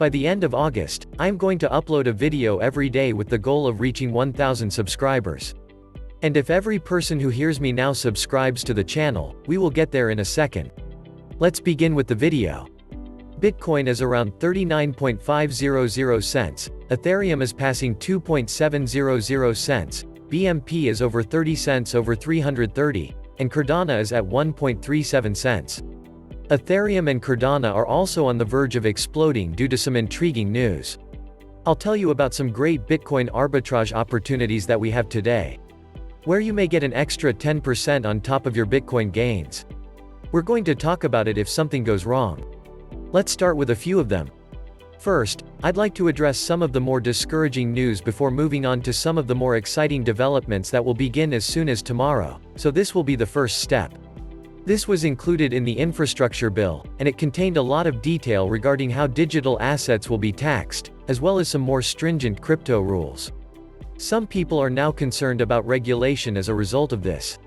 By the end of August, I'm going to upload a video every day with the goal of reaching 1,000 subscribers. And if every person who hears me now subscribes to the channel, we will get there in a second. Let's begin with the video. Bitcoin is around 39.500 cents, Ethereum is passing 2.700 cents, BMP is over 30 cents over 330, and Cardano is at 1.37 cents. Ethereum and Cardano are also on the verge of exploding due to some intriguing news. I'll tell you about some great Bitcoin arbitrage opportunities that we have today, where you may get an extra 10% on top of your Bitcoin gains. We're going to talk about it if something goes wrong. Let's start with a few of them. First, I'd like to address some of the more discouraging news before moving on to some of the more exciting developments that will begin as soon as tomorrow, so this will be the first step. This was included in the infrastructure bill, and it contained a lot of detail regarding how digital assets will be taxed, as well as some more stringent crypto rules. Some people are now concerned about regulation as a result of this.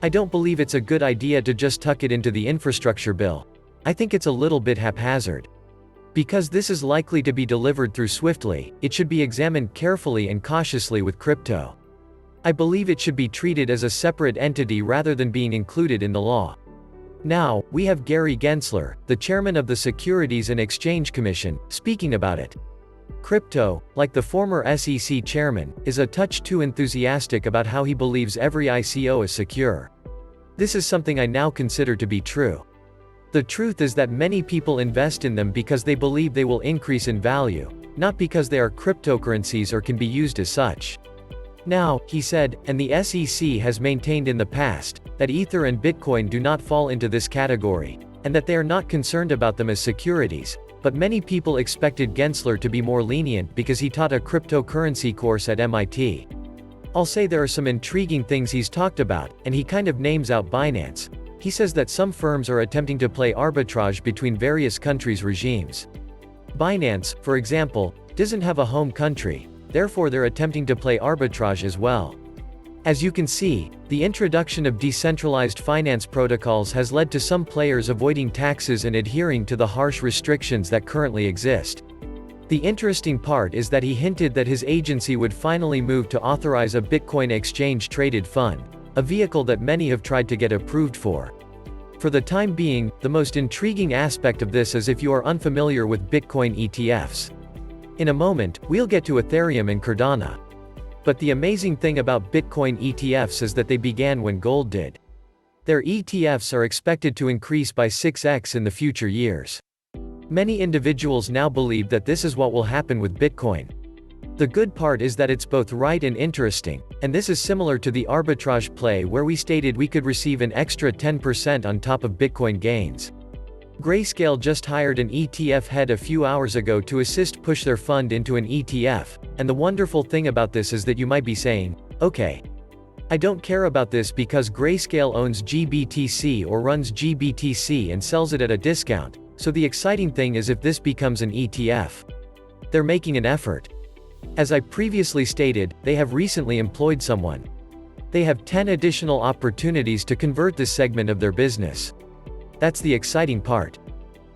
I don't believe it's a good idea to just tuck it into the infrastructure bill. I think it's a little bit haphazard. Because this is likely to be delivered through swiftly, it should be examined carefully and cautiously with crypto. I believe it should be treated as a separate entity rather than being included in the law. Now, we have Gary Gensler, the chairman of the Securities and Exchange Commission, speaking about it. Crypto, like the former SEC chairman, is a touch too enthusiastic about how he believes every ICO is secure. This is something I now consider to be true. The truth is that many people invest in them because they believe they will increase in value, not because they are cryptocurrencies or can be used as such. Now, he said, and the SEC has maintained in the past, that Ether and Bitcoin do not fall into this category, and that they are not concerned about them as securities, but many people expected Gensler to be more lenient because he taught a cryptocurrency course at MIT. I'll say there are some intriguing things he's talked about, and he kind of names out Binance. He says that some firms are attempting to play arbitrage between various countries' regimes. Binance, for example, doesn't have a home country, therefore they're attempting to play arbitrage as well. As you can see, the introduction of decentralized finance protocols has led to some players avoiding taxes and adhering to the harsh restrictions that currently exist. The interesting part is that he hinted that his agency would finally move to authorize a Bitcoin exchange-traded fund, a vehicle that many have tried to get approved for. For the time being, the most intriguing aspect of this is if you are unfamiliar with Bitcoin ETFs. In a moment, we'll get to Ethereum and Cardano. But the amazing thing about Bitcoin ETFs is that they began when gold did. Their ETFs are expected to increase by 6x in the future years. Many individuals now believe that this is what will happen with Bitcoin. The good part is that it's both right and interesting, and this is similar to the arbitrage play where we stated we could receive an extra 10% on top of Bitcoin gains. Grayscale just hired an ETF head a few hours ago to assist push their fund into an ETF, and the wonderful thing about this is that you might be saying, okay, I don't care about this because Grayscale owns GBTC or runs GBTC and sells it at a discount, so the exciting thing is if this becomes an ETF. They're making an effort. As I previously stated, they have recently employed someone. They have 10 additional opportunities to convert this segment of their business. That's the exciting part.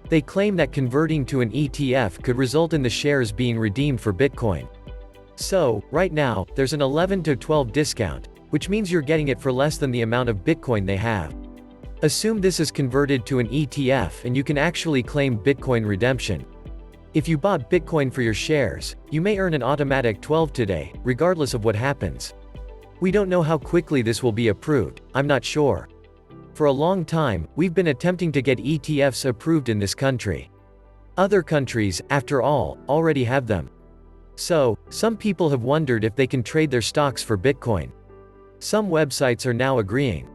They claim that converting to an ETF could result in the shares being redeemed for Bitcoin. So, right now, there's an 11 to 12 discount, which means you're getting it for less than the amount of Bitcoin they have. Assume this is converted to an ETF and you can actually claim Bitcoin redemption. If you bought Bitcoin for your shares, you may earn an automatic 12 today, regardless of what happens. We don't know how quickly this will be approved, I'm not sure. For a long time, we've been attempting to get ETFs approved in this country. Other countries, after all, already have them. So, some people have wondered if they can trade their stocks for Bitcoin. Some websites are now agreeing.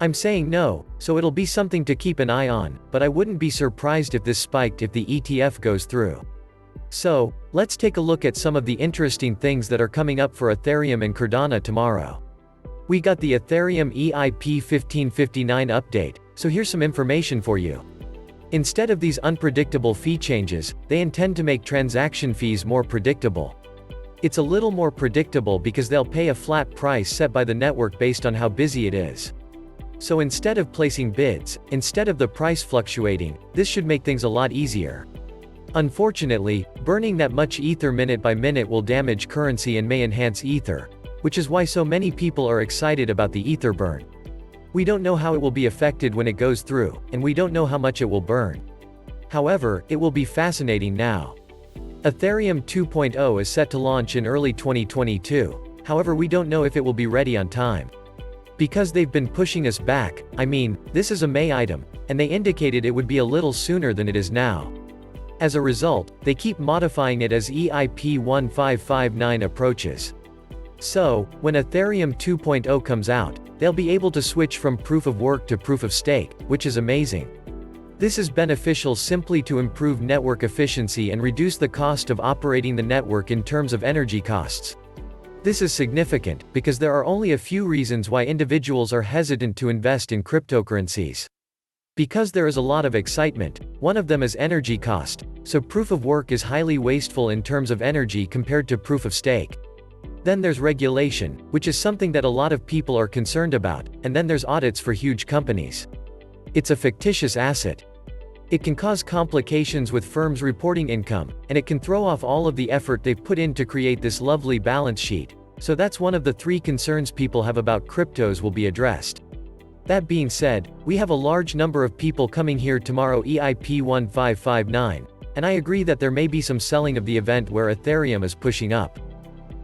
I'm saying no, so it'll be something to keep an eye on, but I wouldn't be surprised if this spiked if the ETF goes through. So, let's take a look at some of the interesting things that are coming up for Ethereum and Cardano tomorrow. We got the Ethereum EIP 1559 update, so here's some information for you. Instead of these unpredictable fee changes, they intend to make transaction fees more predictable. It's a little more predictable because they'll pay a flat price set by the network based on how busy it is. So instead of placing bids, instead of the price fluctuating, this should make things a lot easier. Unfortunately, burning that much Ether minute by minute will damage currency and may enhance Ether, which is why so many people are excited about the Ether burn. We don't know how it will be affected when it goes through, and we don't know how much it will burn. However, it will be fascinating now. Ethereum 2.0 is set to launch in early 2022, however we don't know if it will be ready on time. Because they've been pushing us back, this is a May item, and they indicated it would be a little sooner than it is now. As a result, they keep modifying it as EIP 1559 approaches. So, when Ethereum 2.0 comes out, they'll be able to switch from proof of work to proof of stake, which is amazing. This is beneficial simply to improve network efficiency and reduce the cost of operating the network in terms of energy costs. This is significant, because there are only a few reasons why individuals are hesitant to invest in cryptocurrencies. Because there is a lot of excitement, one of them is energy cost, so proof of work is highly wasteful in terms of energy compared to proof of stake. Then there's regulation, which is something that a lot of people are concerned about, and then there's audits for huge companies. It's a fictitious asset. It can cause complications with firms reporting income, and it can throw off all of the effort they've put in to create this lovely balance sheet, so that's one of the 3 concerns people have about cryptos will be addressed. That being said, we have a large number of people coming here tomorrow EIP 1559, and I agree that there may be some selling of the event where Ethereum is pushing up.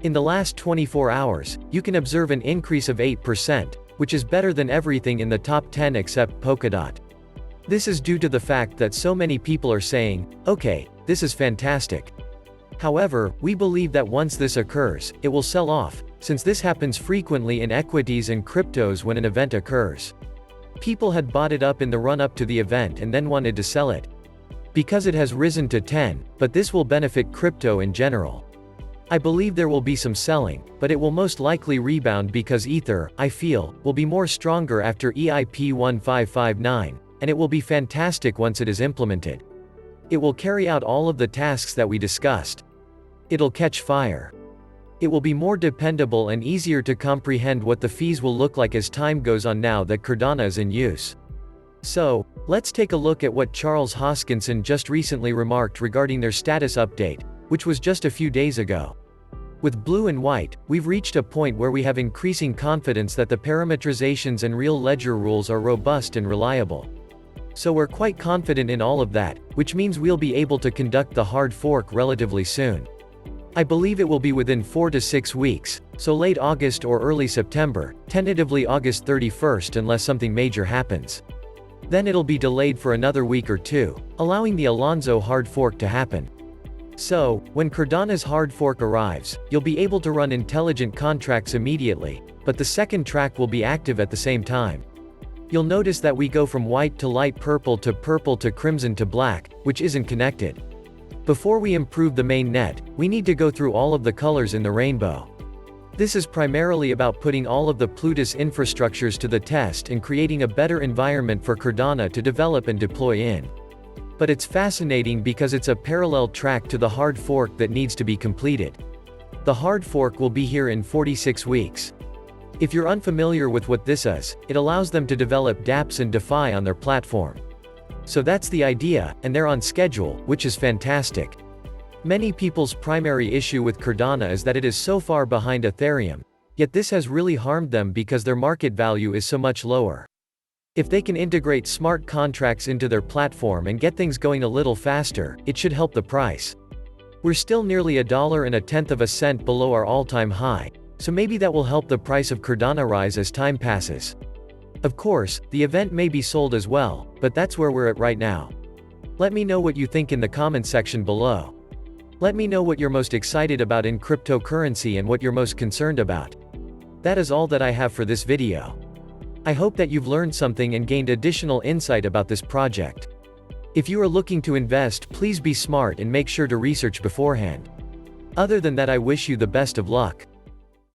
In the last 24 hours, you can observe an increase of 8%, which is better than everything in the top 10 except Polkadot. This is due to the fact that so many people are saying, okay, this is fantastic. However, we believe that once this occurs, it will sell off, since this happens frequently in equities and cryptos when an event occurs. People had bought it up in the run-up to the event and then wanted to sell it. Because it has risen to 10, but this will benefit crypto in general. I believe there will be some selling, but it will most likely rebound because Ether, I feel, will be more stronger after EIP 1559, and it will be fantastic once it is implemented. It will carry out all of the tasks that we discussed. It'll catch fire. It will be more dependable and easier to comprehend what the fees will look like as time goes on now that Cardano is in use. So, let's take a look at what Charles Hoskinson just recently remarked regarding their status update, which was just a few days ago. With blue and white, we've reached a point where we have increasing confidence that the parametrizations and real ledger rules are robust and reliable. So we're quite confident in all of that, which means we'll be able to conduct the hard fork relatively soon. I believe it will be within 4 to 6 weeks, so late August or early September, tentatively August 31st unless something major happens. Then it'll be delayed for another week or 2, allowing the Alonzo hard fork to happen. So, when Cardano's hard fork arrives, you'll be able to run intelligent contracts immediately, but the second track will be active at the same time. You'll notice that we go from white to light purple to crimson to black, which isn't connected. Before we improve the main net, we need to go through all of the colors in the rainbow. This is primarily about putting all of the Plutus infrastructures to the test and creating a better environment for Cardano to develop and deploy in. But it's fascinating because it's a parallel track to the hard fork that needs to be completed. The hard fork will be here in 46 weeks. If you're unfamiliar with what this is, it allows them to develop dApps and DeFi on their platform. So that's the idea, and they're on schedule, which is fantastic. Many people's primary issue with Cardano is that it is so far behind Ethereum, yet this has really harmed them because their market value is so much lower. If they can integrate smart contracts into their platform and get things going a little faster, it should help the price. We're still nearly $1.10 below our all-time high, so maybe that will help the price of Cardano rise as time passes. Of course, the event may be sold as well, but that's where we're at right now. Let me know what you think in the comment section below. Let me know what you're most excited about in cryptocurrency and what you're most concerned about. That is all that I have for this video. I hope that you've learned something and gained additional insight about this project. If you are looking to invest, please be smart and make sure to research beforehand. Other than that, I wish you the best of luck.